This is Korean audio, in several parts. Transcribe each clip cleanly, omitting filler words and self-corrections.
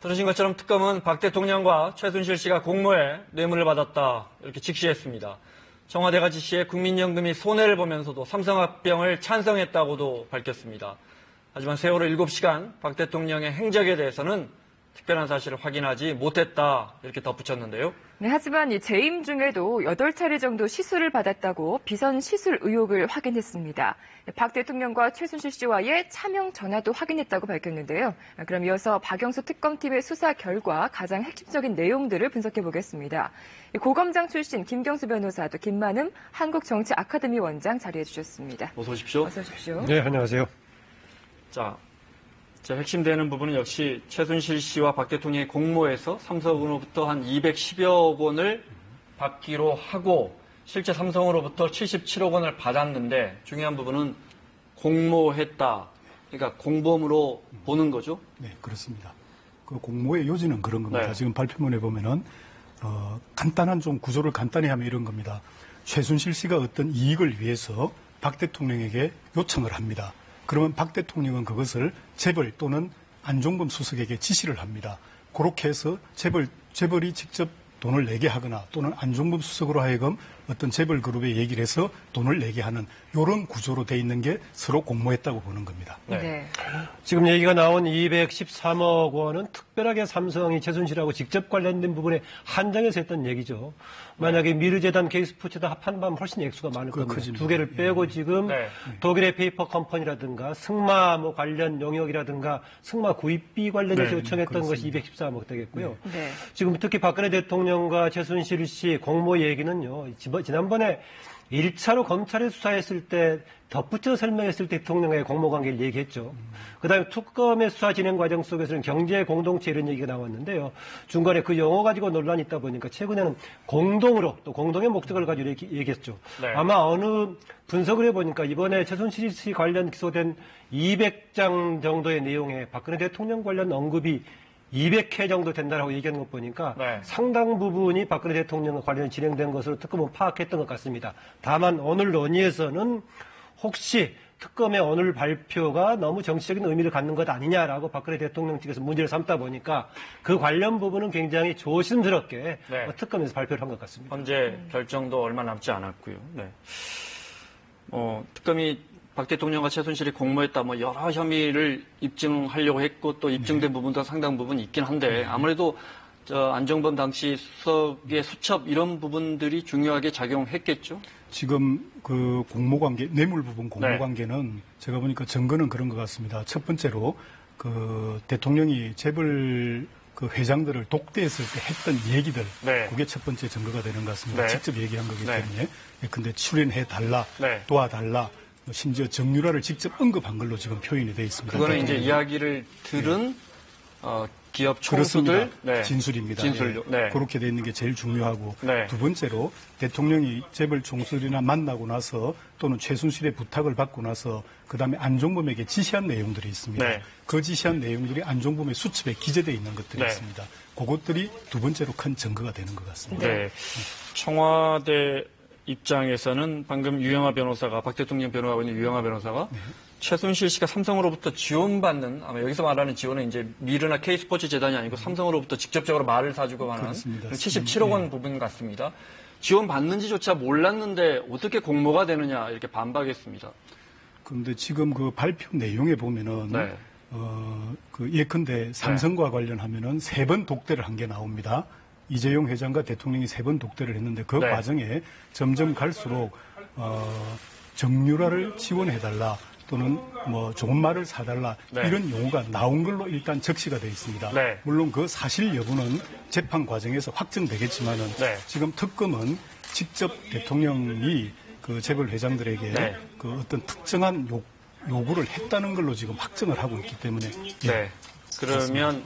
들으신 것처럼 특검은 박 대통령과 최순실 씨가 공모해 뇌물을 받았다 이렇게 직시했습니다. 청와대가 지시해 국민연금이 손해를 보면서도 삼성합병을 찬성했다고도 밝혔습니다. 하지만 세월호 7시간 박 대통령의 행적에 대해서는 특별한 사실을 확인하지 못했다 이렇게 덧붙였는데요. 네, 하지만 이 재임 중에도 8차례 정도 시술을 받았다고 비선 시술 의혹을 확인했습니다. 박 대통령과 최순실 씨와의 차명 전화도 확인했다고 밝혔는데요. 그럼 이어서 박영수 특검팀의 수사 결과 가장 핵심적인 내용들을 분석해 보겠습니다. 고검장 출신 김경수 변호사 또 김만음 한국정치 아카데미 원장 자리해 주셨습니다. 어서 오십시오. 어서 오십시오. 네, 안녕하세요. 자, 제 핵심되는 부분은 역시 최순실 씨와 박 대통령의 공모에서 삼성으로부터 한 210여 원을 받기로 하고 실제 삼성으로부터 77억 원을 받았는데 중요한 부분은 공모했다. 그러니까 공범으로 보는 거죠? 네, 그렇습니다. 그 공모의 요지는 그런 겁니다. 네. 지금 발표문에 보면은 간단한 좀 구조를 간단히 하면 이런 겁니다. 최순실 씨가 어떤 이익을 위해서 박 대통령에게 요청을 합니다. 그러면 박 대통령은 그것을 재벌 또는 안종범 수석에게 지시를 합니다. 그렇게 해서 재벌이 직접 돈을 내게 하거나 또는 안종범 수석으로 하여금 어떤 재벌 그룹에 얘기를 해서 돈을 내게 하는 이런 구조로 돼 있는 게 서로 공모했다고 보는 겁니다. 네. 지금 얘기가 나온 213억 원은 특별하게 삼성이 최순실하고 직접 관련된 부분에 한정해서 했던 얘기죠. 만약에 미르재단, K스포츠다 합한 훨씬 액수가 많을 겁니다. 두 개를 빼고 지금 독일의 페이퍼 컴퍼니라든가 승마 관련 영역이라든가 승마 구입비 관련해서 요청했던 것이 213억 되겠고요. 네. 지금 특히 박근혜 대통령과 최순실 씨 공모 얘기는요. 지난번에 1차로 검찰이 수사했을 때 덧붙여 설명했을 때 대통령의 공모관계를 얘기했죠. 그다음에 특검의 수사 진행 과정 속에서는 경제 공동체 이런 얘기가 나왔는데요. 중간에 그 용어 가지고 논란이 있다 보니까 최근에는 공동으로 또 공동의 목적을 가지고 얘기했죠. 네. 아마 어느 분석을 해보니까 이번에 최순실 씨 관련 기소된 200장 정도의 내용에 박근혜 대통령 관련 언급이 200회 정도 된다라고 얘기하는 것 보니까 상당 부분이 박근혜 대통령과 관련 진행된 것으로 특검은 파악했던 것 같습니다. 다만 오늘 논의에서는 혹시 특검의 오늘 발표가 너무 정치적인 의미를 갖는 것 아니냐라고 박근혜 대통령 측에서 문제를 삼다 보니까 그 관련 부분은 굉장히 조심스럽게 특검에서 발표를 한 것 같습니다. 현재 결정도 얼마 남지 않았고요. 네. 특검이 박 대통령과 최순실이 공모했다, 여러 혐의를 입증하려고 했고, 또 입증된 부분도 상당 부분 있긴 한데, 아무래도, 안종범 당시 수석의 수첩, 이런 부분들이 중요하게 작용했겠죠? 지금 그 공모관계, 뇌물 부분 공모관계는 제가 보니까 증거는 그런 것 같습니다. 첫 번째로, 그 대통령이 재벌 그 회장들을 독대했을 때 했던 얘기들, 그게 첫 번째 증거가 되는 것 같습니다. 직접 얘기한 거기 때문에. 근데 출연해달라, 도와달라, 심지어 정유라를 직접 언급한 걸로 지금 표현이 되어 있습니다. 그거는 이제 이야기를 들은 기업 총수들 진술입니다. 진술요. 그렇게 되어 있는 게 제일 중요하고 두 번째로 대통령이 재벌 총수들이나 만나고 나서 또는 최순실의 부탁을 받고 나서 그다음에 안종범에게 지시한 내용들이 있습니다. 그 지시한 내용들이 안종범의 수첩에 기재되어 있는 것들이 있습니다. 그것들이 두 번째로 큰 증거가 되는 것 같습니다. 청와대 입장에서는 방금 유영하 변호사가, 박 대통령 변호하고 있는 유영하 변호사가 최순실 씨가 삼성으로부터 지원받는, 아마 여기서 말하는 지원은 이제 미르나 K스포츠 재단이 아니고 삼성으로부터 직접적으로 말을 사주고 하는 77억 원 부분 같습니다. 지원받는지조차 몰랐는데 어떻게 공모가 되느냐 이렇게 반박했습니다. 그런데 지금 그 발표 내용에 보면은 그 예컨대 삼성과 관련하면은 3번 독대를 한 게 나옵니다. 이재용 회장과 대통령이 3번 독대를 했는데 그 과정에 점점 갈수록 정유라를 지원해달라 또는 좋은 말을 사달라 이런 용어가 나온 걸로 일단 적시가 되어 있습니다. 물론 그 사실 여부는 재판 과정에서 확정되겠지만은 지금 특검은 직접 대통령이 그 재벌 회장들에게 그 어떤 특정한 요구를 했다는 걸로 지금 확정을 하고 있기 때문에 그러면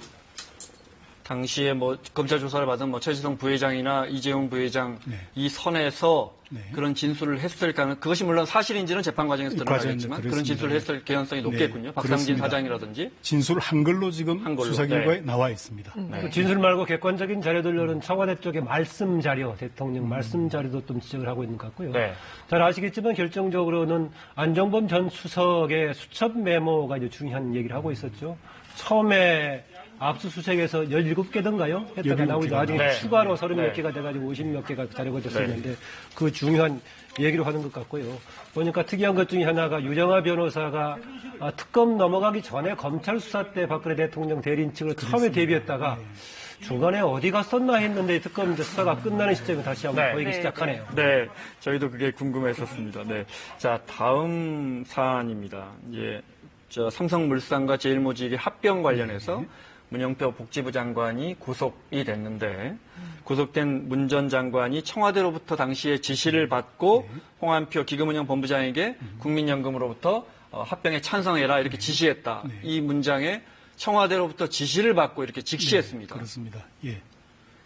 당시에 검찰 조사를 받은 최지성 부회장이나 이재용 부회장 이 선에서 그런 진술을 했을까는 그것이 물론 사실인지는 재판 과정에서 드러나겠지만 그런 진술을 했을 개연성이 높겠군요. 박상진 사장이라든지. 진술한 걸로 지금 수사 결과에 나와 있습니다. 진술 말고 객관적인 자료들로는 청와대 쪽의 말씀 자료, 대통령 말씀 자료도 좀 지적을 하고 있는 것 같고요. 잘 아시겠지만 결정적으로는 안종범 전 수석의 수첩 메모가 이제 중요한 얘기를 하고 있었죠. 처음에 압수수색에서 17개던가요? 했다가 17 나오고 개가 나중에 네. 추가로 30몇 네. 개가 돼가지고 50몇 개가 자료가 됐었는데 그 중요한 얘기를 하는 것 같고요. 보니까 특이한 것 중에 하나가 유정아 변호사가 특검 넘어가기 전에 검찰 수사 때 박근혜 대통령 대리인 측을 처음에 대비했다가 중간에 어디 갔었나 했는데 특검 이제 수사가 끝나는 시점에 다시 한번 네. 보이기 네, 시작하네요. 네, 저희도 그게 궁금했었습니다. 네, 자 다음 사안입니다. 이제 저 삼성물산과 제일모직의 합병 관련해서 문영표 복지부 장관이 구속이 됐는데 구속된 문 전 장관이 청와대로부터 당시에 지시를 받고 홍한표 기금운영 본부장에게 국민연금으로부터 합병에 찬성해라 이렇게 지시했다. 이 문장에 청와대로부터 지시를 받고 이렇게 직시했습니다. 그렇습니다. 예.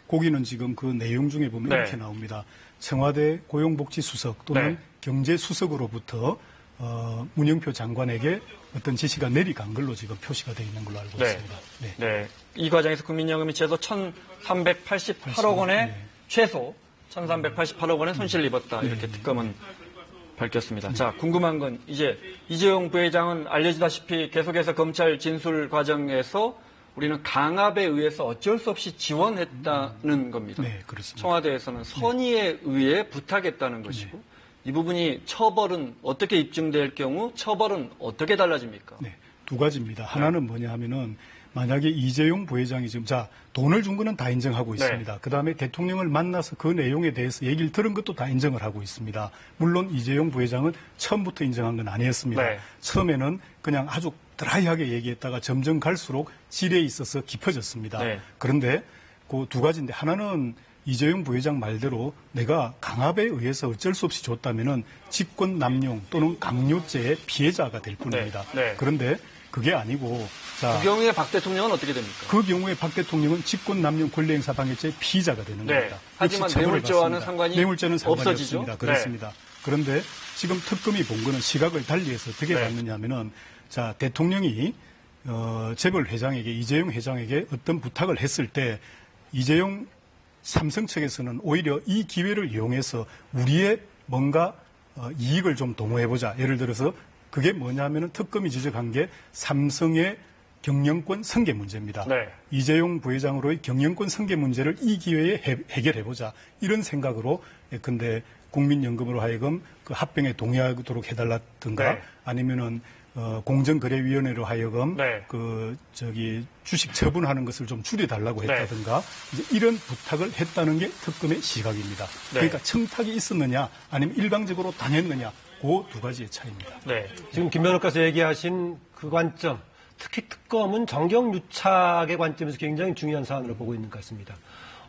거기는 지금 그 내용 중에 보면 네. 이렇게 나옵니다. 청와대 고용복지수석 또는 네. 경제수석으로부터 문영표 장관에게 어떤 지시가 내려간 걸로 지금 표시가 되어 있는 걸로 알고 네. 있습니다. 네. 네. 이 과정에서 국민연금이 최소 1,388억 원의 최소 1,388억 원의 손실을 입었다. 이렇게 특검은 밝혔습니다. 자, 궁금한 건 이제 이재용 부회장은 알려지다시피 계속해서 검찰 진술 과정에서 우리는 강압에 의해서 어쩔 수 없이 지원했다는 겁니다. 네, 그렇습니다. 청와대에서는 선의에 의해 부탁했다는 것이고 이 부분이 처벌은 어떻게 입증될 경우 처벌은 어떻게 달라집니까? 네, 두 가지입니다. 하나는 뭐냐 하면은 만약에 이재용 부회장이 지금 돈을 준 거는 다 인정하고 있습니다. 그다음에 대통령을 만나서 그 내용에 대해서 얘기를 들은 것도 다 인정을 하고 있습니다. 물론 이재용 부회장은 처음부터 인정한 건 아니었습니다. 네. 처음에는 그냥 아주 드라이하게 얘기했다가 점점 갈수록 질에 있어서 깊어졌습니다. 네. 그런데 그 두 가지인데 하나는 이재용 부회장 말대로 내가 강압에 의해서 어쩔 수 없이 줬다면은 직권 남용 또는 강요죄의 피해자가 될 뿐입니다. 네. 그런데 그게 아니고 그 경우에 박 대통령은 어떻게 됩니까? 그 경우에 박 대통령은 직권 남용 권리행사 방해죄 피의자가 되는 네. 겁니다. 하지만 역시 처벌을 뇌물죄와는 받습니다. 상관이 뇌물죄는 상관이 없어지죠? 없습니다. 그렇습니다. 그런데 지금 특검이 본 거는 시각을 달리해서 어떻게 네. 봤느냐면은 자 대통령이 재벌 회장에게 이재용 회장에게 어떤 부탁을 했을 때 이재용 삼성 측에서는 오히려 이 기회를 이용해서 우리의 뭔가 이익을 좀 도모해보자. 예를 들어서 그게 뭐냐면은 특검이 지적한 게 삼성의 경영권 승계 문제입니다. 네. 이재용 부회장으로의 경영권 승계 문제를 이 기회에 해결해보자. 이런 생각으로 근데 국민연금으로 하여금 그 합병에 동의하도록 해달라든가 네. 아니면은 공정거래위원회로 하여금 네. 주식 처분하는 것을 좀 줄여달라고 했다든가 이제 이런 부탁을 했다는 게 특검의 시각입니다. 네. 그러니까 청탁이 있었느냐 아니면 일방적으로 당했느냐 그 두 가지의 차이입니다. 네. 지금 김 변호사께서 얘기하신 그 관점, 특히 특검은 정경유착의 관점에서 굉장히 중요한 사안으로 보고 있는 것 같습니다.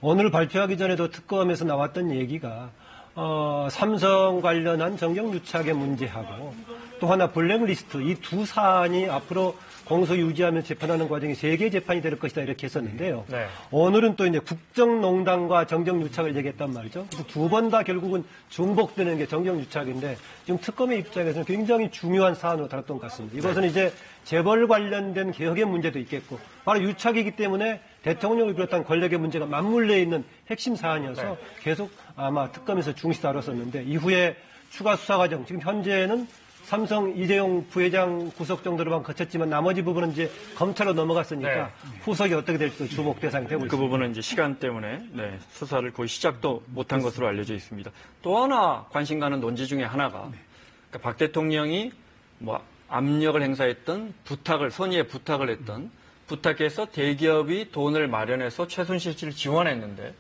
오늘 발표하기 전에도 특검에서 나왔던 얘기가 삼성 관련한 정경유착의 문제하고 또 하나 블랙리스트 이 두 사안이 앞으로 공소 유지하면 재판하는 과정이 세 개의 재판이 될 것이다 이렇게 했었는데요. 네. 오늘은 또 이제 국정농단과 정경유착을 얘기했단 말이죠. 그래서 두 번 다 결국은 중복되는 게 정경유착인데 지금 특검의 입장에서는 굉장히 중요한 사안으로 다뤘던 것 같습니다. 이것은 이제 재벌 관련된 개혁의 문제도 있겠고 바로 유착이기 때문에 대통령을 비롯한 권력의 문제가 맞물려 있는 핵심 사안이어서 계속 아마 특검에서 중시 다뤘었는데 이후에 추가 수사 과정 지금 현재는 삼성 이재용 부회장 구속 정도로만 거쳤지만 나머지 부분은 이제 검찰로 넘어갔으니까 후속이 어떻게 될지 주목 대상이 되고 그 있습니다. 부분은 이제 시간 때문에 수사를 거의 시작도 못한 것으로 알려져 있습니다. 또 하나 관심 가는 논지 중에 하나가 그러니까 박 대통령이 뭐 압력을 행사했던 부탁을 선의의 부탁을 했던 부탁해서 대기업이 돈을 마련해서 최순실 씨를 지원했는데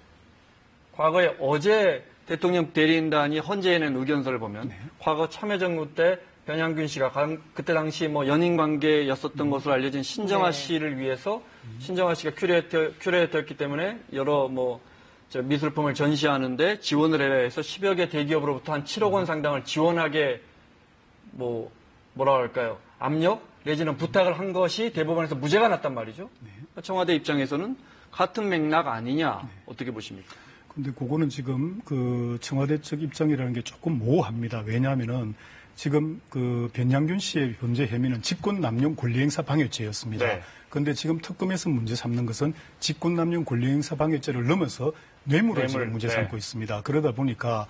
과거에 어제 대통령 대리인단이 헌재에 낸 의견서를 보면 과거 참여정부 때 변양균 씨가 그때 당시 뭐 연인 관계였었던 것으로 알려진 신정아 씨를 위해서 신정아 씨가 큐레이터였기 때문에 여러 미술품을 전시하는데 지원을 해야 해서 10여 개 대기업으로부터 한 7억 원 상당을 지원하게 뭐라 할까요? 압력 내지는 부탁을 한 것이 대법원에서 무죄가 났단 말이죠. 청와대 입장에서는 같은 맥락 아니냐 어떻게 보십니까? 근데 그거는 지금 그 청와대 측 입장이라는 게 조금 모호합니다. 왜냐하면은 지금 그 변양균 씨의 범죄 혐의는 직권남용 권리행사 방해죄였습니다. 네. 그런데 지금 특검에서 문제 삼는 것은 직권남용 권리행사 방해죄를 넘어서 뇌물을 지금 문제 삼고 있습니다. 그러다 보니까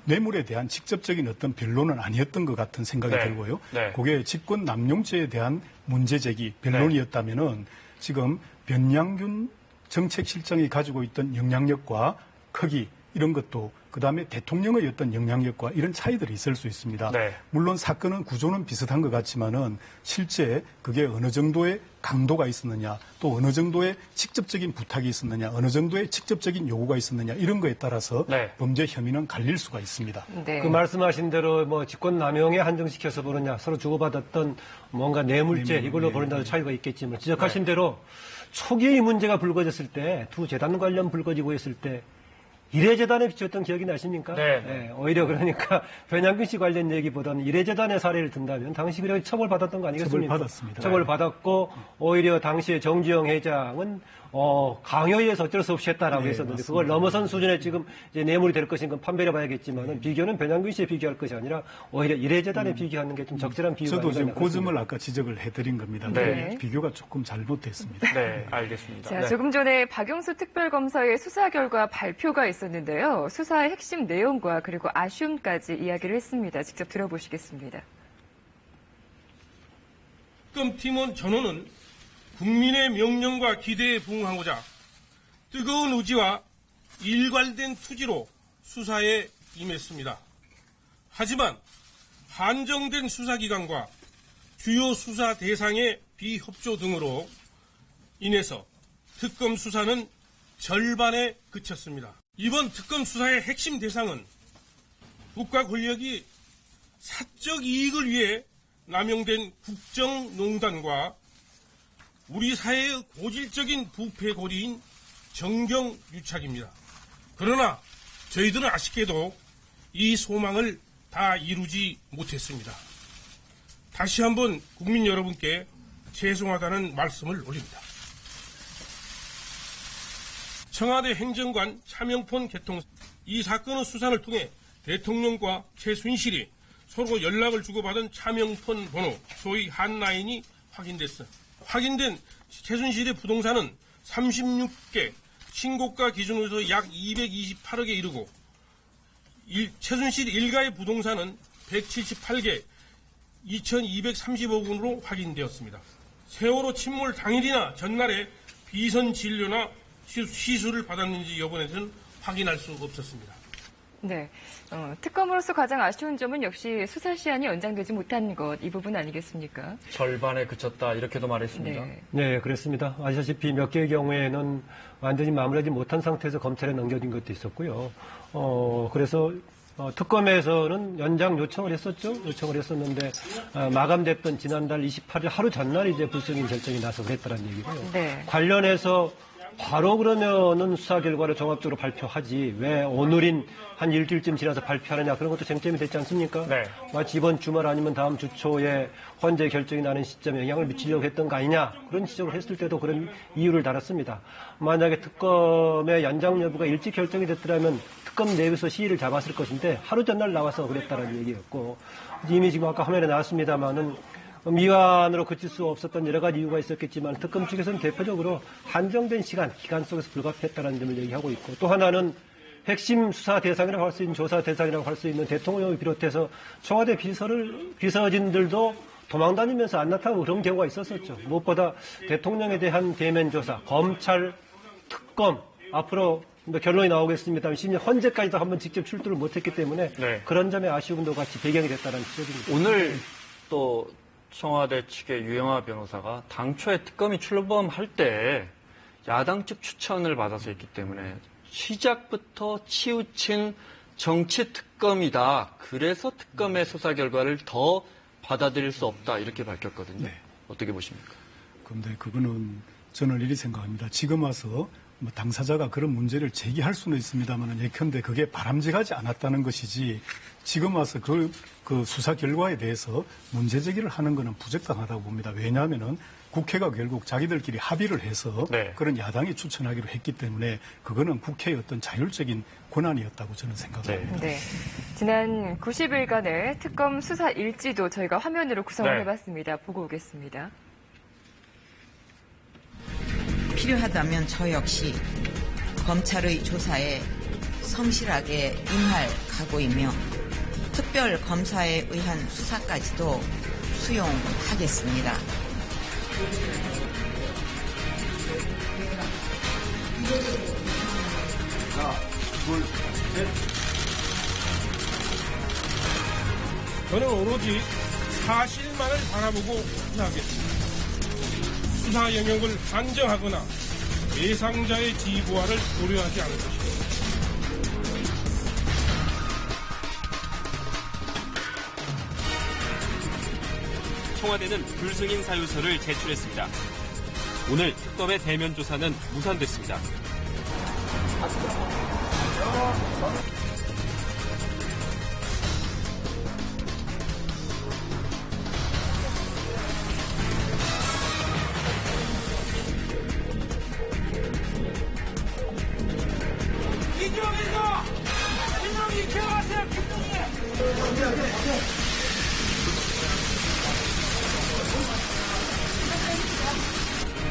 뇌물에 대한 직접적인 어떤 변론은 아니었던 것 같은 생각이 들고요. 그게 직권남용죄에 대한 문제 제기 변론이었다면은 지금 변양균 정책실장이 가지고 있던 영향력과 크기 이런 것도 그다음에 대통령의 어떤 영향력과 이런 차이들이 있을 수 있습니다. 네. 물론 사건은 구조는 비슷한 것 같지만은 실제 그게 어느 정도의 강도가 있었느냐, 또 어느 정도의 직접적인 부탁이 있었느냐, 어느 정도의 직접적인 요구가 있었느냐 이런 거에 따라서 네. 범죄 혐의는 갈릴 수가 있습니다. 네. 그 말씀하신 대로 뭐 직권남용에 한정시켜서 보느냐, 서로 주고받았던 뭔가 뇌물죄 이걸로 보는다는 차이가 있겠지만 지적하신 대로 초기에 이 문제가 불거졌을 때 두 재단 관련 불거지고 있을 때 이래재단에 비쳤던 기억이 나십니까? 네. 오히려 그러니까 변양균 씨 관련 얘기보다는 이래재단의 사례를 든다면 당시 그래 처벌받았던 거 아니겠습니까? 처벌받았습니다. 처벌받았고 오히려 당시에 정주영 회장은 강요해서 어쩔 수 없이 했다라고 네, 했었는데 맞습니다. 그걸 넘어선 수준의 지금 이제 뇌물이 될 것인 건 판별해 봐야겠지만은 비교는 변양균 씨에 비교할 것이 아니라 오히려 이래재단에 비교하는 게 좀 적절한 비유가 저도 지금 아닌가 그 싶습니다. 점을 아까 지적을 해드린 겁니다. 네. 비교가 조금 잘못됐습니다. 네, 알겠습니다. 자, 네. 조금 전에 박영수 특별검사의 수사 결과 발표가 있었는데요. 수사의 핵심 내용과 그리고 아쉬움까지 이야기를 했습니다. 직접 들어보시겠습니다. 특검팀원 전원은 국민의 명령과 기대에 부응하고자 뜨거운 의지와 일관된 투지로 수사에 임했습니다. 하지만 한정된 수사기관과 주요 수사 대상의 비협조 등으로 인해서 특검 수사는 절반에 그쳤습니다. 이번 특검 수사의 핵심 대상은 국가 권력이 사적 이익을 위해 남용된 국정농단과 우리 사회의 고질적인 부패 고리인 정경유착입니다. 그러나 저희들은 아쉽게도 이 소망을 다 이루지 못했습니다. 다시 한번 국민 여러분께 죄송하다는 말씀을 올립니다. 청와대 행정관 차명폰 개통 이 사건의 수사를 통해 대통령과 최순실이 서로 연락을 주고받은 차명폰 번호 소위 한라인이 확인된 최순실의 부동산은 36개, 신고가 기준으로 약 228억에 이르고 최순실 일가의 부동산은 178개, 2,230억 원으로 확인되었습니다. 세월호 침몰 당일이나 전날에 비선 진료나 시술을 받았는지 여부에 대해서는 확인할 수 없었습니다. 네. 특검으로서 가장 아쉬운 점은 역시 수사 시한이 연장되지 못한 것, 이 부분 아니겠습니까? 절반에 그쳤다 이렇게도 말했습니다. 네. 네, 그렇습니다. 아시다시피 몇 개의 경우에는 완전히 마무리하지 못한 상태에서 검찰에 넘겨진 것도 있었고요. 그래서 특검에서는 연장 요청을 했었죠. 요청을 했었는데 마감됐던 지난달 28일 하루 전날 이제 불성인 결정이 나서 그랬다는 얘기고요. 네. 관련해서 바로 그러면은 수사 결과를 종합적으로 발표하지 왜 오늘인 한 일주일쯤 지나서 발표하느냐 그런 것도 쟁점이 됐지 않습니까? 네. 마치 이번 주말 아니면 다음 주 초에 헌재 결정이 나는 시점에 영향을 미치려고 했던 거 아니냐 그런 지적을 했을 때도 그런 이유를 달았습니다. 만약에 특검의 연장 여부가 일찍 결정이 됐더라면 특검 내에서 시일을 잡았을 것인데 하루 전날 나와서 그랬다는 얘기였고 이미 지금 아까 화면에 나왔습니다마는 미완으로 그칠 수 없었던 여러 가지 이유가 있었겠지만 특검 측에서는 대표적으로 한정된 기간 속에서 불가피했다는 점을 얘기하고 있고 또 하나는 핵심 수사 대상이라고 할 수 있는 조사 대상이라고 할 수 있는 대통령을 비롯해서 청와대 비서진들도 도망다니면서 안 나타나고 그런 경우가 있었었죠. 무엇보다 대통령에 대한 대면 조사, 검찰, 특검 앞으로 결론이 나오겠습니다만 심지어 헌재까지도 한번 직접 출두를 못했기 때문에 네. 그런 점의 아쉬움도 같이 배경이 됐다는 지적입니다. 오늘 또 청와대 측의 유영하 변호사가 당초에 특검이 출범할 때 야당 측 추천을 받아서 했기 때문에 시작부터 치우친 정치 특검이다. 그래서 특검의 수사 결과를 더 받아들일 수 없다. 이렇게 밝혔거든요. 네. 어떻게 보십니까? 그런데 그거는 저는 이리 생각합니다. 지금 와서 뭐 당사자가 그런 문제를 제기할 수는 있습니다만 예컨대 그게 바람직하지 않았다는 것이지 지금 와서 그 수사 결과에 대해서 문제 제기를 하는 것은 부적당하다고 봅니다. 왜냐하면은 국회가 결국 자기들끼리 합의를 해서 네. 그런 야당이 추천하기로 했기 때문에 그거는 국회의 어떤 자율적인 권한이었다고 저는 생각합니다. 네. 지난 90일간의 특검 수사 일지도 저희가 화면으로 구성을 네. 해봤습니다. 보고 오겠습니다. 필요하다면 저 역시 검찰의 조사에 성실하게 임할 각오이며 특별 검사에 의한 수사까지도 수용하겠습니다. 둘, 셋. 저는 오로지 사실만을 바라보고 수사하겠습니다. 수사 영역을 한정하거나 대상자의 지휘부하를 고려하지 않을 것입니다. 청와대는 불승인 사유서를 제출했습니다. 오늘 특검의 대면 조사는 무산됐습니다.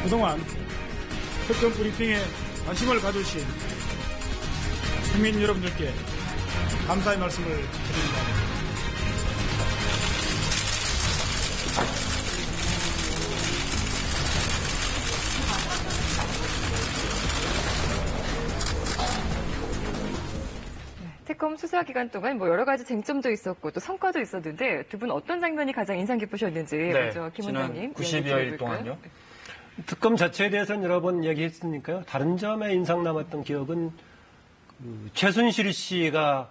그동안 특검 브리핑에 관심을 가주신 국민 여러분들께 감사의 말씀을 드립니다. 특검 수사 기간 동안 뭐 여러 가지 쟁점도 있었고 또 성과도 있었는데 두 분 어떤 장면이 가장 인상 깊으셨는지 먼저 김 원장님. 90여일 동안요. 특검 자체에 대해서는 여러 번 얘기했으니까요. 다른 점에 인상 남았던 기억은 최순실 씨가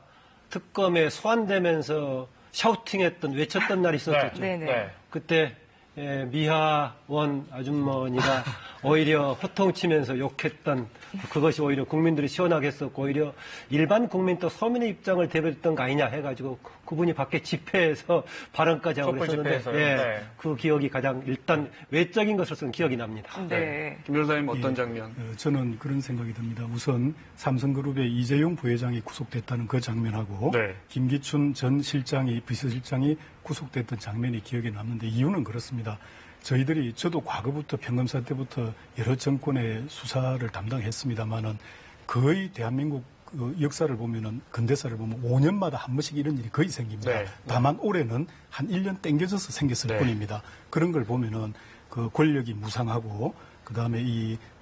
특검에 소환되면서 샤우팅했던 외쳤던 날이 있었죠. 네. 그때 미하원 아주머니가 오히려 호통치면서 욕했던 그것이 오히려 국민들이 시원하게 했었고 오히려 일반 국민 또 서민의 입장을 대변했던 거 아니냐 해가지고 그분이 밖에 집회에서 발언까지 하고 그랬었는데 그 기억이 가장 일단 외적인 것으로서는 기억이 납니다. 네. 김 변호사님 어떤 장면? 저는 그런 생각이 듭니다. 우선 삼성그룹의 이재용 부회장이 구속됐다는 그 장면하고 김기춘 전 실장이 비서실장이 구속됐던 장면이 기억에 남는데 이유는 그렇습니다. 저도 과거부터 평검사 때부터 여러 정권의 수사를 담당했습니다만은 거의 대한민국 역사를 보면은 근대사를 보면 5년마다 한 번씩 이런 일이 거의 생깁니다. 다만 올해는 한 1년 땡겨져서 생겼을 뿐입니다. 그런 걸 보면은 그 권력이 무상하고 그다음에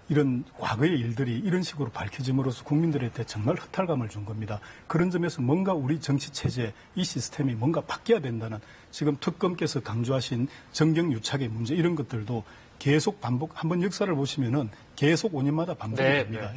이런 과거의 일들이 이런 식으로 밝혀짐으로써 국민들한테 정말 허탈감을 준 겁니다. 그런 점에서 뭔가 우리 정치 체제, 이 시스템이 뭔가 바뀌어야 된다는 지금 특검께서 강조하신 정경유착의 문제 이런 것들도 계속 반복, 한번 역사를 보시면은 계속 5년마다 반복이 됩니다.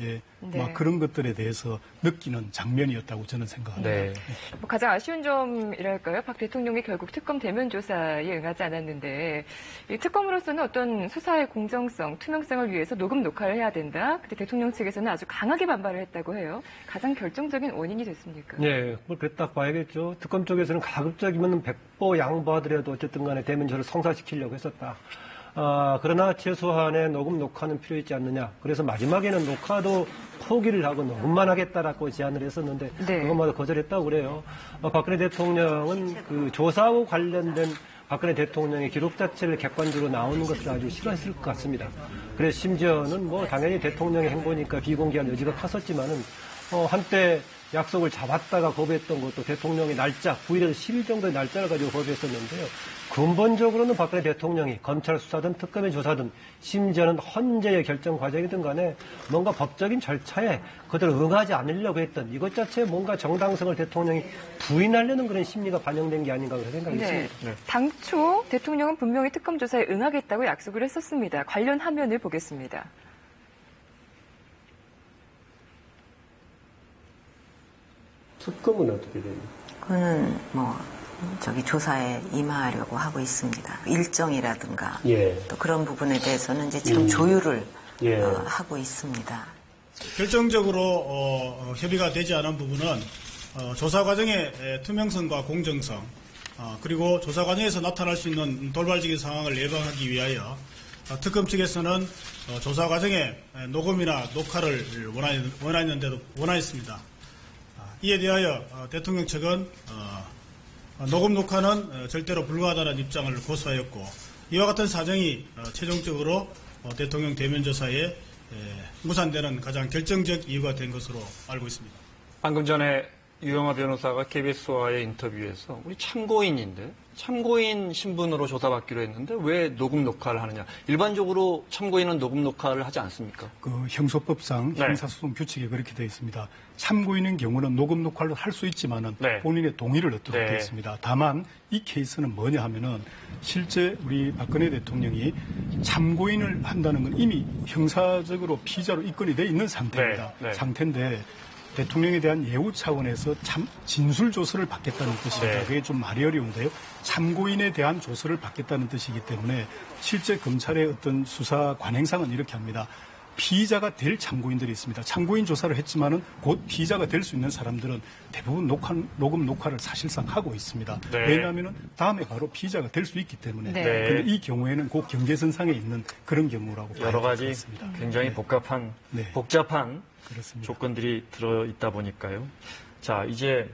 그런 것들에 대해서 느끼는 장면이었다고 저는 생각합니다. 뭐 가장 아쉬운 점이랄까요? 박 대통령이 결국 특검 대면 조사에 응하지 않았는데 이 특검으로서는 어떤 수사의 공정성, 투명성을 위해서 녹음 녹화를 해야 된다. 그때 대통령 측에서는 아주 강하게 반발을 했다고 해요. 가장 결정적인 원인이 됐습니까? 네, 그걸 딱 봐야겠죠. 특검 쪽에서는 가급적이면 백보 양보하더라도 어쨌든 간에 대면 조사를 성사시키려고 했었다. 그러나 최소한의 녹음 녹화는 필요 있지 않느냐. 그래서 마지막에는 녹화도 포기를 하고 녹음만 하겠다라고 제안을 했었는데 그것마저 거절했다고 그래요. 박근혜 대통령은 그 조사하고 관련된 박근혜 대통령의 기록 자체를 객관적으로 나오는 것을 아주 싫어했을 것 같습니다. 그래서 심지어는 뭐 당연히 대통령의 행보니까 비공개할 여지가 컸었지만은 한때 약속을 잡았다가 거부했던 것도 대통령의 날짜, 9일에서 10일 정도의 날짜를 가지고 거부했었는데요. 근본적으로는 박근혜 대통령이 검찰 수사든 특검의 조사든 심지어는 헌재의 결정 과정이든 간에 뭔가 법적인 절차에 그대로 응하지 않으려고 했던 이것 자체에 뭔가 정당성을 대통령이 부인하려는 그런 심리가 반영된 게 아닌가 그런 생각이 있습니다. 당초 대통령은 분명히 특검 조사에 응하겠다고 약속을 했었습니다. 관련 화면을 보겠습니다. 특검은 어떻게 됩니까? 그거는 조사에 임하려고 하고 있습니다. 일정이라든가 또 그런 부분에 대해서는 이제 지금 조율을 하고 있습니다. 결정적으로 협의가 되지 않은 부분은 조사 과정의 투명성과 공정성 그리고 조사 과정에서 나타날 수 있는 돌발적인 상황을 예방하기 위하여 특검 측에서는 조사 과정에 녹음이나 녹화를 원하였습니다. 이에 대하여 대통령 측은 녹음 녹화는 절대로 불가하다는 입장을 고수하였고 이와 같은 사정이 최종적으로 대통령 대면 조사에 무산되는 가장 결정적 이유가 된 것으로 알고 있습니다. 방금 전에 유영하 변호사가 KBS와의 인터뷰에서 우리 참고인인데 참고인 신분으로 조사받기로 했는데 왜 녹음 녹화를 하느냐. 일반적으로 참고인은 녹음 녹화를 하지 않습니까? 그 형소법상 네. 형사소송 규칙에 그렇게 되어 있습니다. 참고인인 경우는 녹음 녹화를 할 수 있지만은 네. 본인의 동의를 얻도록 네. 되어 있습니다. 다만 이 케이스는 뭐냐 하면은 실제 우리 박근혜 대통령이 참고인을 한다는 건 이미 형사적으로 피의자로 입건이 돼 있는 상태입니다. 네. 네. 상태인데 대통령에 대한 예우 차원에서 진술 조서를 받겠다는 뜻입니다. 네. 그게 좀 말이 어려운데요. 참고인에 대한 조서를 받겠다는 뜻이기 때문에 실제 검찰의 어떤 수사 관행상은 이렇게 합니다. 피의자가 될 참고인들이 있습니다. 참고인 조사를 했지만은 곧 피의자가 될 수 있는 사람들은 대부분 녹음 녹화를 사실상 하고 있습니다. 네. 왜냐하면은 다음에 바로 피의자가 될 수 있기 때문에. 네. 근데 이 경우에는 그 경계선상에 있는 그런 경우라고 여러 가지 있습니다. 굉장히 복잡한 그렇습니다. 조건들이 들어있다 보니까요. 자, 이제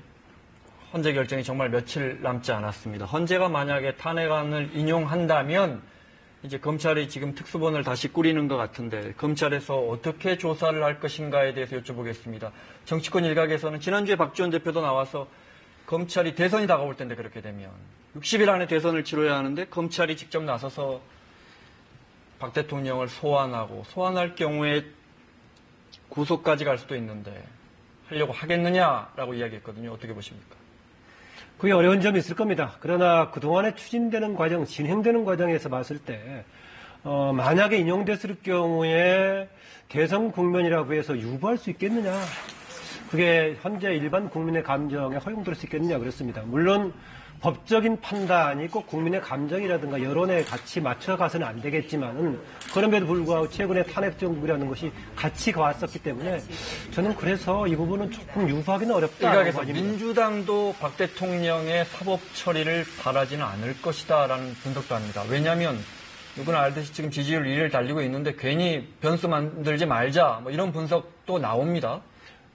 헌재 결정이 정말 며칠 남지 않았습니다. 헌재가 만약에 탄핵안을 인용한다면 이제 검찰이 지금 특수본을 다시 꾸리는 것 같은데 검찰에서 어떻게 조사를 할 것인가에 대해서 여쭤보겠습니다. 정치권 일각에서는 지난주에 박지원 대표도 나와서 검찰이 대선이 다가올 텐데 그렇게 되면 60일 안에 대선을 치러야 하는데 검찰이 직접 나서서 박 대통령을 소환할 경우에 구속까지 갈 수도 있는데 하려고 하겠느냐라고 이야기했거든요. 어떻게 보십니까? 그게 어려운 점이 있을 겁니다. 그러나 그동안에 추진되는 과정, 진행되는 과정에서 봤을 때 만약에 인용됐을 경우에 대선 국면이라고 해서 유보할 수 있겠느냐. 그게 현재 일반 국민의 감정에 허용될 수 있겠느냐 그렇습니다. 물론 법적인 판단이 꼭 국민의 감정이라든가 여론에 같이 맞춰가서는 안 되겠지만은 그럼에도 불구하고 최근에 탄핵 정부라는 것이 같이 왔었기 때문에 저는 그래서 이 부분은 조금 유보하기는 어렵다. 일각에서 민주당도 박 대통령의 사법 처리를 바라지는 않을 것이다라는 분석도 합니다. 왜냐하면 누구나 알듯이 지금 지지율 1위를 달리고 있는데 괜히 변수 만들지 말자 뭐 이런 분석도 나옵니다.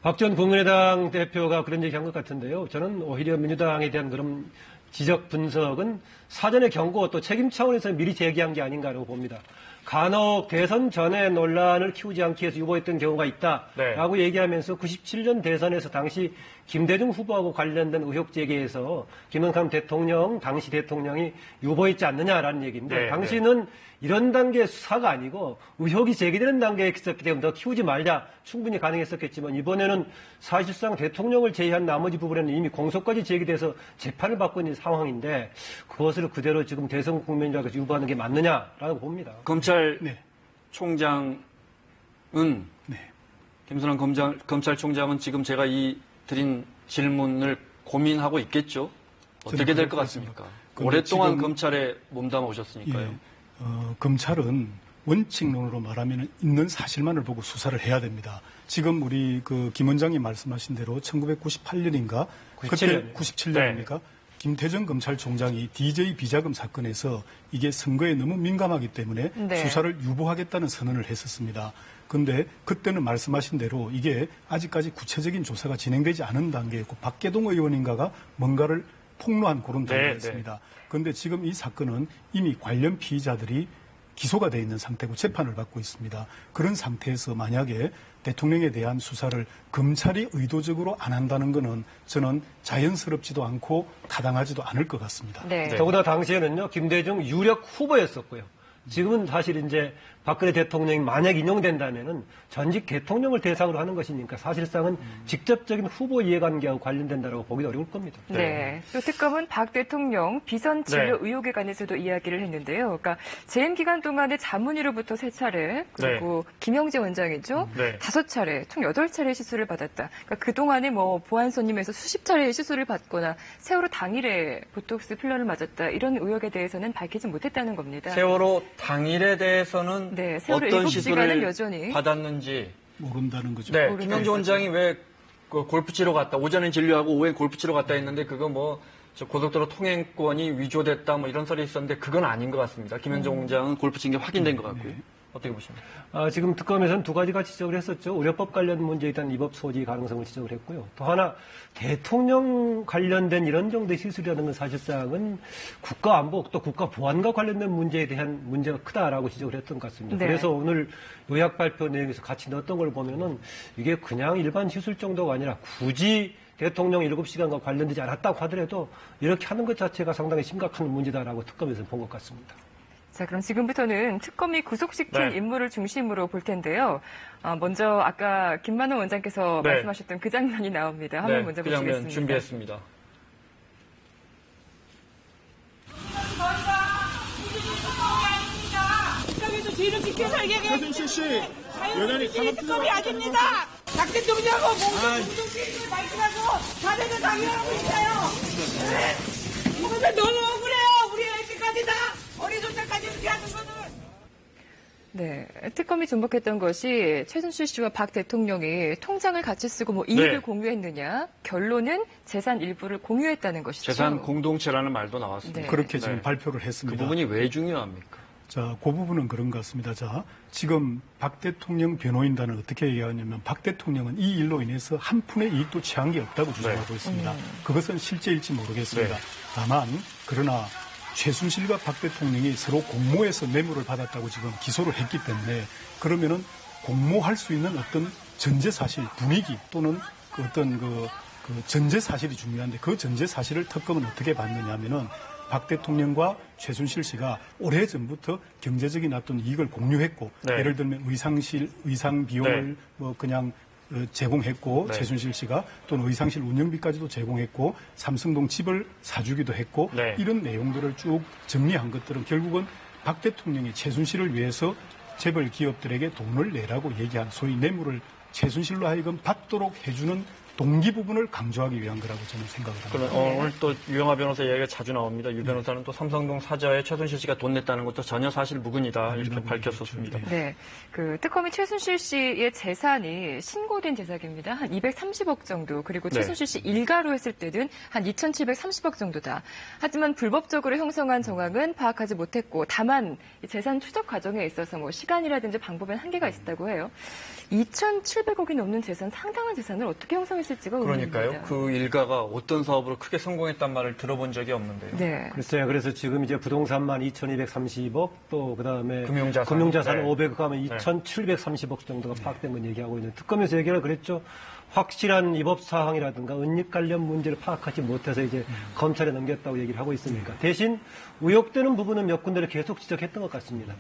박지원 국민의당 대표가 그런 얘기한 것 같은데요. 저는 오히려 민주당에 대한 그런 지적 분석은 사전에 경고 또 책임 차원에서 미리 제기한 게 아닌가라고 봅니다. 간혹 대선 전에 논란을 키우지 않기 위해서 유보했던 경우가 있다라고 얘기하면서 97년 대선에서 당시 김대중 후보하고 관련된 의혹 제기에서 김영삼 대통령, 당시 대통령이 유보했지 않느냐라는 얘기인데 당시는 이런 단계의 수사가 아니고 의혹이 제기되는 단계에 있었기 때문에 더 키우지 말자 충분히 가능했었겠지만 이번에는 사실상 대통령을 제외한 나머지 부분에는 이미 공소까지 제기돼서 재판을 받고 있는 상황인데 그것을 그대로 지금 대선 국면이라고 해서 유보하는 게 맞느냐라고 봅니다. 검찰총장은 김순환 검찰총장은 지금 제가 드린 질문을 고민하고 있겠죠. 어떻게 될 것 같습니까? 오랫동안 검찰에 몸담아 오셨으니까요. 검찰은 원칙론으로 말하면 있는 사실만을 보고 수사를 해야 됩니다. 지금 우리 김 원장이 말씀하신 대로 1998년인가 97년입니까? 김태정 검찰총장이 DJ 비자금 사건에서 이게 선거에 너무 민감하기 때문에 수사를 유보하겠다는 선언을 했었습니다. 그런데 그때는 말씀하신 대로 이게 아직까지 구체적인 조사가 진행되지 않은 단계였고 박계동 의원인가가 뭔가를 폭로한 그런 단계였습니다. 그런데 지금 이 사건은 이미 관련 피의자들이 기소가 돼 있는 상태고 재판을 받고 있습니다. 그런 상태에서 만약에 대통령에 대한 수사를 검찰이 의도적으로 안 한다는 것은 저는 자연스럽지도 않고 타당하지도 않을 것 같습니다. 더구나 당시에는요, 김대중 유력 후보였었고요. 지금은 사실 이제 박근혜 대통령이 만약 인용된다면은 전직 대통령을 대상으로 하는 것이니까 사실상은 직접적인 후보 이해관계하고 관련된다고 보기 어려울 겁니다. 또 특검은 박 대통령 비선 진료 의혹에 관해서도 이야기를 했는데요. 그러니까 재임 기간 동안에 자문위로부터 3차례 그리고 김영재 원장이죠. 5차례, 총 8차례 시술을 받았다. 그러니까 그동안에 뭐 보안소님에서 수십 차례의 시술을 받거나 세월호 당일에 보톡스 필러를 맞았다. 이런 의혹에 대해서는 밝히지 못했다는 겁니다. 세월호 당일에 대해서는 어떤 시술을 여전히 받았는지 모른다는 거죠. 김영재 원장이 왜 골프 치러 갔다 오전에 진료하고 오후에 골프 치러 갔다 했는데 그거 뭐 고속도로 통행권이 위조됐다 뭐 이런 설이 있었는데 그건 아닌 것 같습니다. 김영재 원장은 골프 친 게 확인된 것 같고요. 어떻게 보십니까? 지금 특검에서는 두 가지가 지적을 했었죠. 의료법 관련 문제에 대한 위법 소지 가능성을 지적을 했고요. 또 하나 대통령 관련된 이런 정도의 시술이라는 건 사실상은 국가안보 또 국가보안과 관련된 문제에 대한 문제가 크다라고 지적을 했던 것 같습니다. 그래서 오늘 요약 발표 내용에서 같이 넣었던 걸 보면은 이게 그냥 일반 시술 정도가 아니라 굳이 대통령 7시간과 관련되지 않았다고 하더라도 이렇게 하는 것 자체가 상당히 심각한 문제다라고 특검에서 본 것 같습니다. 자, 그럼 지금부터는 특검이 구속시킨 인물을 중심으로 볼 텐데요. 먼저 아까 김만호 원장께서 말씀하셨던 그 장면이 나옵니다. 화면 먼저 그 보시겠습니다. 장면 준비했습니다. 뒤를 지켜 살게 최순실 씨 여전히 특검이 아닙니다. 박 대통령하고 공동체를 발표하고 자네들 당연하고 있어요. 이것은 너무 억울해요. 우리 애기까지 다 어리손자까지 이렇게 하는 거는. 네, 특검이 주목했던 것이 최순실 씨와 박 대통령이 통장을 같이 쓰고 뭐 이익을 공유했느냐. 결론은 재산 일부를 공유했다는 것이죠. 재산 공동체라는 말도 나왔습니다. 네. 그렇게 지금 발표를 했습니다. 그 부분이 왜 중요합니까? 자, 그 부분은 그런 것 같습니다. 자, 지금 박 대통령 변호인단은 어떻게 얘기하냐면 박 대통령은 이 일로 인해서 한 푼의 이익도 취한 게 없다고 주장하고 있습니다. 그것은 실제일지 모르겠습니다. 다만 그러나 최순실과 박 대통령이 서로 공모해서 뇌물을 받았다고 지금 기소를 했기 때문에 그러면은 공모할 수 있는 어떤 전제 사실, 분위기 또는 그 어떤 그 전제 사실이 중요한데 그 전제 사실을 특검은 어떻게 봤느냐면은 박 대통령과 최순실 씨가 오래전부터 경제적인 어떤 이익을 공유했고 예를 들면 의상 비용을 뭐 그냥 제공했고 최순실 씨가 또는 의상실 운영비까지도 제공했고 삼성동 집을 사주기도 했고 이런 내용들을 쭉 정리한 것들은 결국은 박 대통령이 최순실을 위해서 재벌 기업들에게 돈을 내라고 얘기한 소위 뇌물을 최순실로 하여금 받도록 해주는 동기 부분을 강조하기 위한 거라고 저는 생각을 합니다. 오늘 또 유영하 변호사 이야기가 자주 나옵니다. 유 변호사는 또 삼성동 사저에 최순실 씨가 돈 냈다는 것도 전혀 사실 무근이다 이렇게 밝혔었습니다. 네, 그 특검이 최순실 씨의 재산이 신고된 재산입니다. 한 230억 정도. 그리고 최순실 씨 일가로 했을 때는 한 2,730억 정도다. 하지만 불법적으로 형성한 정황은 파악하지 못했고, 다만 재산 추적 과정에 있어서 뭐 시간이라든지 방법엔 한계가 있었다고 해요. 2,700억이 넘는 재산, 상당한 재산을 어떻게 형성했을지가 의문입니다. 그러니까요. 그 일가가 어떤 사업으로 크게 성공했단 말을 들어본 적이 없는데요. 네. 글쎄요. 그래서 지금 이제 부동산만 2,230억 또 그다음에 금융자산 500억 하면 2,730억 정도가 파악된 건 얘기하고 있는 특검에서 얘기를 그랬죠. 확실한 위법 사항이라든가 은닉 관련 문제를 파악하지 못해서 이제 검찰에 넘겼다고 얘기를 하고 있으니까 대신 의혹되는 부분은 몇 군데를 계속 지적했던 것 같습니다.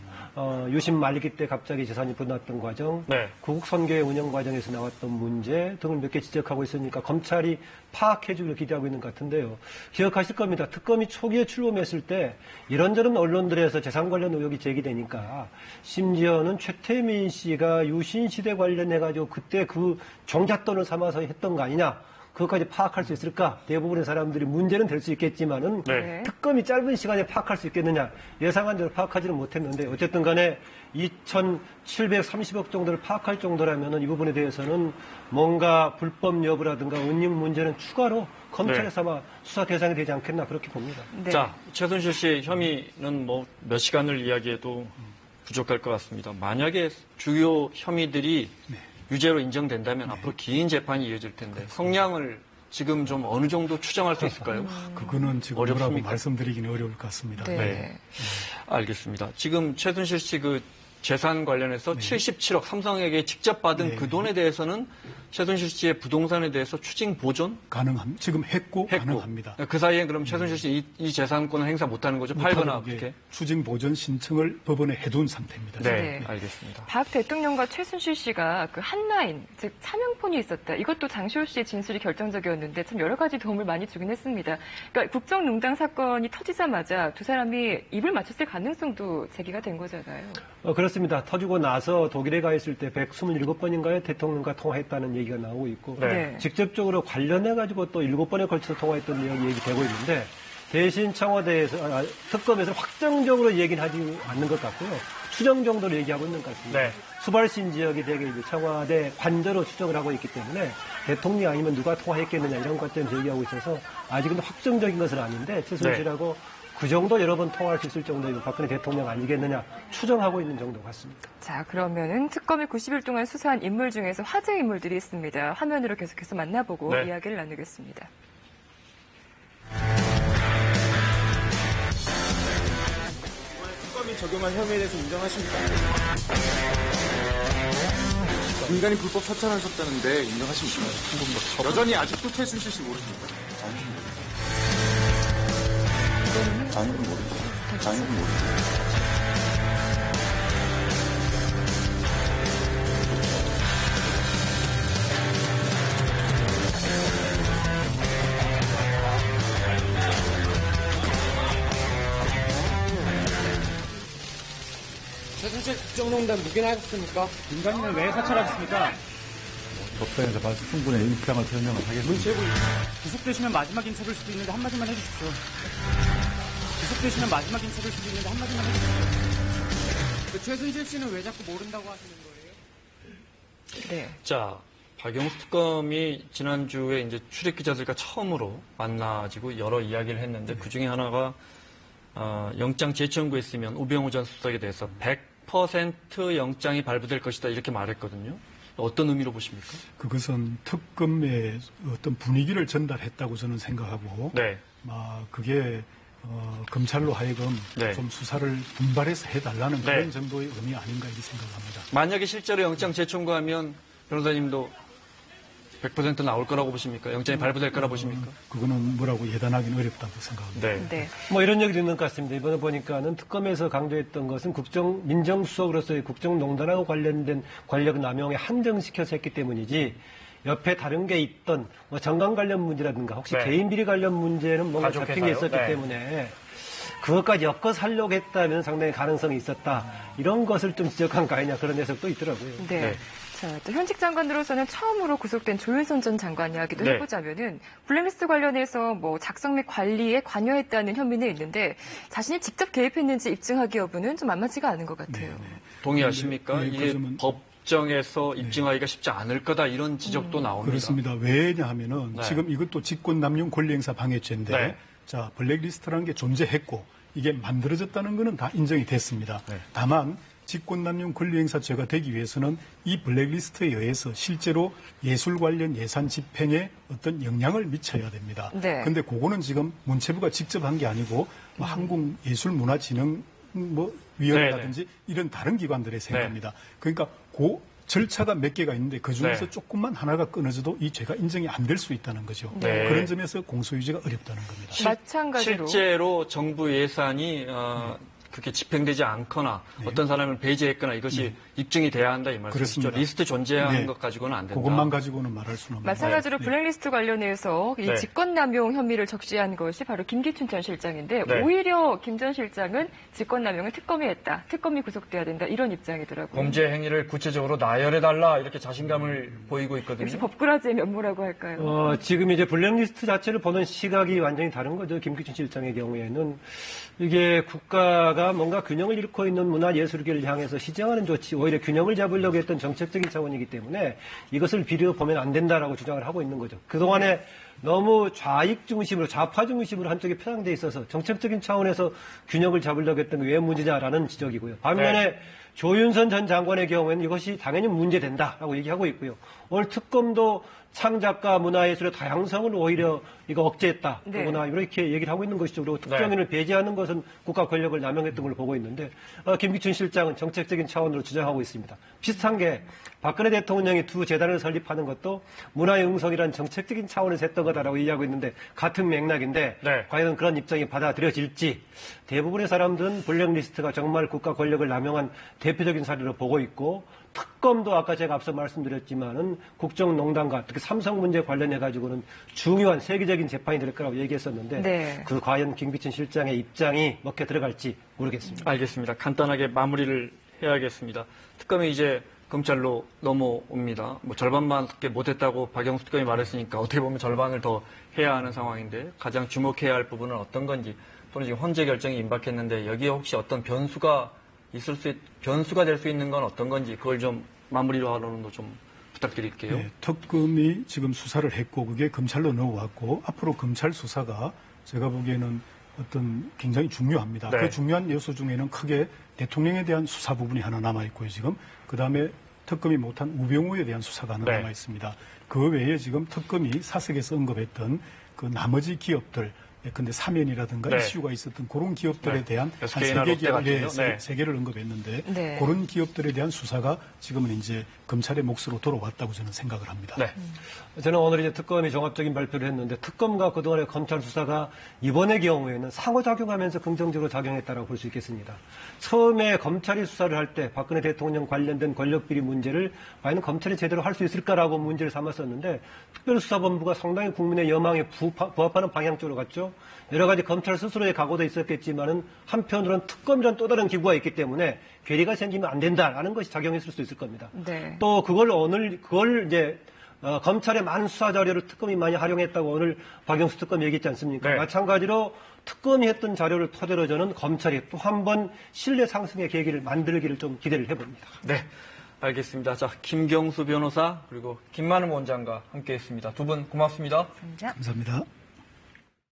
유신 말기 때 갑자기 재산이 불어났던 과정, 구국 선교회 운영 과정에서 나왔던 문제 등을 몇 개 지적하고 있으니까 검찰이 파악해주기를 기대하고 있는 것 같은데요. 기억하실 겁니다. 특검이 초기에 출범했을 때 이런저런 언론들에서 재산 관련 의혹이 제기되니까 심지어는 최태민 씨가 유신 시대 관련해가지고 그때 그 종잣돈을 삼아서 했던 거 아니냐. 그것까지 파악할 수 있을까? 대부분의 사람들이 문제는 될 수 있겠지만은 특검이 짧은 시간에 파악할 수 있겠느냐? 예상한 대로 파악하지는 못했는데 어쨌든 간에 2,730억 정도를 파악할 정도라면은 이 부분에 대해서는 뭔가 불법 여부라든가 은닉 문제는 추가로 검찰에서 아마 수사 대상이 되지 않겠나 그렇게 봅니다. 자, 최순실 씨 혐의는 뭐 몇 시간을 이야기해도 부족할 것 같습니다. 만약에 주요 혐의들이 유죄로 인정된다면 앞으로 긴 재판이 이어질 텐데 성량을 지금 좀 어느 정도 추정할 수 있을까요? 그거는 지금 뭐라고 말씀드리기는 어려울 것 같습니다. 알겠습니다. 지금 최순실 씨 그 재산 관련해서 77억 삼성에게 직접 받은 그 돈에 대해서는 최순실 씨의 부동산에 대해서 추징 보존? 가능합니다. 지금 했고 가능합니다. 그 사이에 그럼 최순실 씨 이 재산권을 행사 못하는 거죠? 팔거나 그렇게? 추징 보존 신청을 법원에 해둔 상태입니다. 네, 알겠습니다. 박 대통령과 최순실 씨가 그 한라인, 즉 차명폰이 있었다. 이것도 장시호 씨의 진술이 결정적이었는데 참 여러 가지 도움을 많이 주긴 했습니다. 그러니까 국정농단 사건이 터지자마자 두 사람이 입을 맞췄을 가능성도 제기가 된 거잖아요. 그렇습니다. 터지고 나서 독일에 가 있을 때 127번인가요? 대통령과 통화했다는 얘기가 나오고 있고 직접적으로 관련해가지고 또 7번에 걸쳐서 통화했던 내용이 얘기되고 있는데 대신 청와대에서 특검에서 확정적으로 얘기는 하지 않는 것 같고요. 추정 정도로 얘기하고 있는 것 같습니다. 수발신 지역이 되게 이제 청와대 관저로 추정을 하고 있기 때문에 대통령이 아니면 누가 통화했겠느냐 이런 것들을 얘기하고 있어서 아직은 확정적인 것은 아닌데 최순실하고 그 정도 여러 번 통화할 수 있을 정도의 박근혜 대통령 아니겠느냐 추정하고 있는 정도 같습니다. 자, 그러면은 특검이 90일 동안 수사한 인물 중에서 화제 인물들이 있습니다. 화면으로 계속해서 만나보고 이야기를 나누겠습니다. 이번에 특검이 적용한 혐의에 대해서 인정하십니까? 민간인 불법 사찰하셨다는데 인정하십니까? 여전히 아직도 최순실 씨 모르십니까? 자녀는 모르죠. 자녀는 모르죠. 최순실 국정농단 묵인하셨습니까? 민간인을 왜 사찰하셨습니까? 법정에서 봐서 충분히 입장을 설명을 하겠습니다. 문체부 구속되시면 마지막 인터뷰일 수도 있는데 한마디만 해주십시오. 구속되시면 마지막 인터뷰일 수도 있는데 한마디만 해주십시오. 그 최순실 씨는 왜 자꾸 모른다고 하시는 거예요? 네. 자, 박영수 특검이 지난주에 이제 출입 기자들과 처음으로 만나지고 여러 이야기를 했는데 그 중에 하나가 영장 재청구했으면 우병우 전 수석에 대해서 100% 영장이 발부될 것이다 이렇게 말했거든요. 어떤 의미로 보십니까? 그것은 특검의 어떤 분위기를 전달했다고 저는 생각하고, 네. 그게 검찰로 하여금 네. 좀 수사를 분발해서 해달라는 네. 그런 정도의 의미 아닌가 이렇게 생각합니다. 만약에 실제로 영장 재청구하면 변호사님도 100% 나올 거라고 보십니까? 영장이 발부될 거라고 보십니까? 그거는 뭐라고 예단하기는 어렵다고 생각합니다. 네. 네. 뭐 이런 얘기도 있는 것 같습니다. 이번에 보니까는 특검에서 강조했던 것은 민정수석으로서의 국정농단하고 관련된 권력 남용에 한정시켜서 했기 때문이지 옆에 다른 게 있던 뭐 정강 관련 문제라든가 혹시 네. 개인 비리 관련 문제는 뭔가 잡힌 게 있었기 네. 때문에 그것까지 엮어서 하려고 했다면 상당히 가능성이 있었다. 이런 것을 좀 지적한 거 아니냐 그런 해석도 있더라고요. 네. 네. 자, 또 현직 장관으로서는 처음으로 구속된 조윤선 전 장관 이야기도 네. 해보자면은 블랙리스트 관련해서 뭐 작성 및 관리에 관여했다는 혐의는 있는데 자신이 직접 개입했는지 입증하기 여부는 좀 만만치가 않은 것 같아요. 동의하십니까? 네, 이게 그러면- 법정에서 입증하기가 쉽지 않을 거다 이런 지적도 나옵니다. 그렇습니다. 왜냐하면은 네. 지금 이것도 직권남용 권리행사 방해죄인데, 네. 자 블랙리스트라는 게 존재했고 이게 만들어졌다는 것은 다 인정이 됐습니다. 네. 다만 직권남용 권리행사죄가 되기 위해서는 이 블랙리스트에 의해서 실제로 예술 관련 예산 집행에 어떤 영향을 미쳐야 됩니다. 네. 그런데 그거는 지금 문체부가 직접 한 게 아니고 뭐 한국예술문화진흥 위원회라든지 이런 다른 기관들의 생각입니다. 그러니까 그 절차가 몇 개가 있는데 그 중에서 네. 조금만 하나가 끊어져도 이 죄가 인정이 안 될 수 있다는 거죠. 네. 그런 점에서 공소유지가 어렵다는 겁니다. 마찬가지로 실제로 정부 예산이 그렇게 집행되지 않거나 어떤 사람을 배제했거나 이것이 입증이 돼야 한다 이 말씀이시죠. 그렇습니다. 리스트 존재하는 네. 것 가지고는 안 된다. 그것만 가지고는 말할 수는 없는 마찬가지로 네. 블랙리스트 관련해서 이 네. 직권남용 혐의를 적시한 것이 바로 김기춘 전 실장인데 네. 오히려 김 전 실장은 직권남용을 특검이 했다. 특검이 구속돼야 된다. 이런 입장이더라고요. 범죄 행위를 구체적으로 나열해달라 이렇게 자신감을 보이고 있거든요. 역시 법꾸라지의 면모라고 할까요? 지금 이제 블랙리스트 자체를 보는 시각이 완전히 다른 거죠. 김기춘 실장의 경우에는 이게 국가가 뭔가 균형을 잃고 있는 문화예술계를 향해서 시정하는 조치, 오히려 균형을 잡으려고 했던 정책적인 차원이기 때문에 이것을 비려 보면 안 된다라고 주장을 하고 있는 거죠. 그동안에 너무 좌익 중심으로, 좌파 중심으로 한쪽에 편향돼 있어서 정책적인 차원에서 균형을 잡으려고 했던 게 왜 문제냐라는 지적이고요. 반면에 조윤선 전 장관의 경우에는 이것이 당연히 문제된다라고 얘기하고 있고요. 오늘 특검도 창작가 문화예술의 다양성을 오히려 이거 억제했다. 네. 거나 이렇게 얘기를 하고 있는 것이죠. 그리고 특정인을 배제하는 것은 국가 권력을 남용했던 걸로 보고 있는데 김기춘 실장은 정책적인 차원으로 주장하고 있습니다. 비슷한 게 박근혜 대통령이 두 재단을 설립하는 것도 문화의 응성이라는 정책적인 차원에서 했던 거다라고 얘기하고 있는데 같은 맥락인데 네. 과연 그런 입장이 받아들여질지 대부분의 사람들은 블랙리스트가 정말 국가 권력을 남용한 대표적인 사례로 보고 있고 특검도 아까 제가 앞서 말씀드렸지만은 국정농단과 특히 삼성 문제 관련해 가지고는 중요한 세계적인 재판이 될 거라고 얘기했었는데 네. 그 과연 김기춘 실장의 입장이 먹혀 들어갈지 모르겠습니다. 알겠습니다. 간단하게 마무리를 해야겠습니다. 특검이 이제 검찰로 넘어옵니다. 뭐 절반밖에 못했다고 박영수 특검이 말했으니까 어떻게 보면 절반을 더 해야 하는 상황인데 가장 주목해야 할 부분은 어떤 건지 또는 지금 헌재 결정이 임박했는데 여기에 혹시 어떤 변수가 될 수 있는 건 어떤 건지 그걸 좀 마무리로 하로는 좀 부탁드릴게요. 네, 특검이 지금 수사를 했고 그게 검찰로 넘어왔고 앞으로 검찰 수사가 제가 보기에는 어떤 굉장히 중요합니다. 네. 그 중요한 요소 중에는 크게 대통령에 대한 수사 부분이 하나 남아있고요. 지금 그다음에 특검이 못한 우병우에 대한 수사가 하나 네. 남아있습니다. 그 외에 지금 특검이 사석에서 언급했던 그 나머지 기업들 근데 사면이라든가 네. 이슈가 있었던 그런 기업들에 네. 대한 한 SK나 3개 롯데 기업, 같은요? 네. 세 개를 언급했는데 네. 그런 기업들에 대한 수사가 지금은 이제 검찰의 몫으로 돌아왔다고 저는 생각을 합니다. 네. 저는 오늘 이제 특검이 종합적인 발표를 했는데 특검과 그동안의 검찰 수사가 이번의 경우에는 상호작용하면서 긍정적으로 작용했다고 볼 수 있겠습니다. 처음에 검찰이 수사를 할 때 박근혜 대통령 관련된 권력비리 문제를 과연 검찰이 제대로 할 수 있을까라고 문제를 삼았었는데 특별수사본부가 상당히 국민의 여망에 부합하는 방향 쪽으로 갔죠. 여러 가지 검찰 스스로의 각오도 있었겠지만은 한편으로는 특검이란 또 다른 기구가 있기 때문에 괴리가 생기면 안 된다라는 것이 작용했을 수도 있을 겁니다. 네. 또 그걸 이제 검찰의 많은 수사 자료를 특검이 많이 활용했다고 오늘 박영수 특검 얘기했지 않습니까? 네. 마찬가지로 특검이 했던 자료를 토대로 저는 검찰이 또 한 번 신뢰 상승의 계기를 만들기를 좀 기대를 해봅니다. 네. 알겠습니다. 자, 김경수 변호사 그리고 김만음 원장과 함께했습니다. 두 분 고맙습니다. 감사합니다. 감사합니다.